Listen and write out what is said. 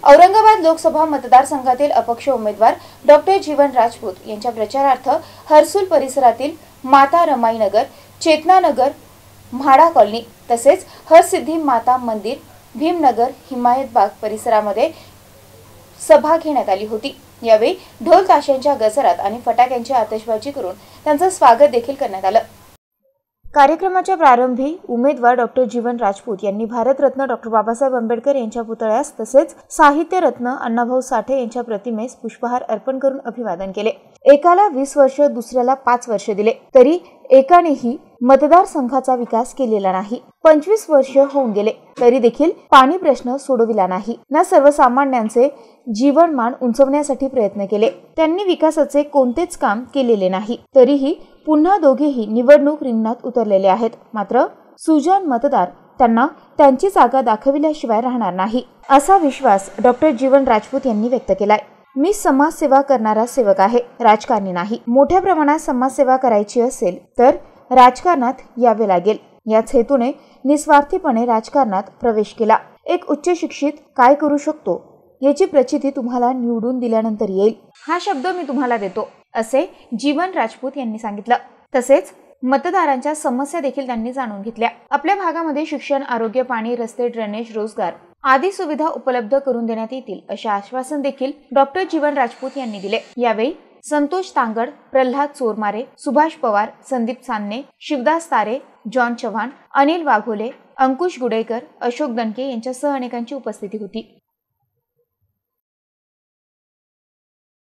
औरंगाबाद लोकसभा मतदारसंघातील अपक्ष उमेदवार डॉक्टर जीवन राजपूत यांच्या प्रचारार्थ हर्सुल परिसरातील माता रमाई नगर, चेतना नगर, म्हाडा कॉलनी तसेच हरसिद्धी माता मंदिर, भीमनगर, हिमायतबाग परिसरामध्ये सभा घेण्यात आली होती। यावेळी ढोल ताशांच्या गजरात आणि फटाक्यांची आतिषबाजी करून त्यांचे स्वागत देखील करण्यात आले। कार्यक्रमाच्या प्रारंभी उमेदवार डॉक्टर जीवन राजपूत यांनी भारतरत्न डॉक्टर बाबासाहेब आंबेडकर यांच्या पुतळ्यास तसेच साहित्य रत्न अण्णाभाऊ साठे यांच्या प्रतिमेस पुष्पहार अर्पण करून अभिवादन केले। एकाला 20 वर्ष, दुसऱ्याला 5 वर्ष दिले तरी एकानेही मतदारसंघाचा विकास केलेला नाही। 25 वर्ष होऊन गेले तरी देखील पाणी प्रश्न सोडविला नाही ना सर्वसामान्यांचे जीवनमान उंचवण्यासाठी प्रयत्न केले। त्यांनी विकासाचे कोणतेच काम केलेले नाही। तरीही पुन्हा दोघेही निवडणूक रिंगणात उतरलेले आहेत। मात्र सुजाण मतदार त्यांना त्यांची जागा दाखविल्याशिवाय राहणार नाही असा विश्वास डॉक्टर जीवन राजपूत यांनी व्यक्त केलाय। मी समाजसेवा करणारा सेवक आहे, राजकारणी नाही। मोठ्या प्रमाणात समाजसेवा करायची असेल तर राजकारणात यावे लागेल। याच हेतूने निस्वार्थीपणे राजकारणात प्रवेश केला। एक उच्च शिक्षित काय करू शकतो याची प्रचिती तुम्हाला निवडून दिल्यानंतर येईल। हा शब्द मी तुम्हाला देतो असे जीवन राजपूत यांनी सांगितलं। तसेच मतदारांच्या समस्या देखील त्यांनी जाणून घेतल्या। आपल्या भागामध्ये शिक्षण, आरोग्य, पाणी, रस्ते, ड्रेनेज, रोजगार आदी सुविधा उपलब्ध करून देण्यात येतील असे आश्वासन देखील डॉक्टर जीवन राजपूत यांनी दिले। यावेळी संतोष तांगड, प्रल्हाद चोरमारे, सुभाष पवार, संदीप सान्ने, शिवदास तारे, जॉन चव्हाण, अनिल वाघोले, अंकुश गुडेकर, अशोक दणके यांच्यासह अनेकांची उपस्थिती होती।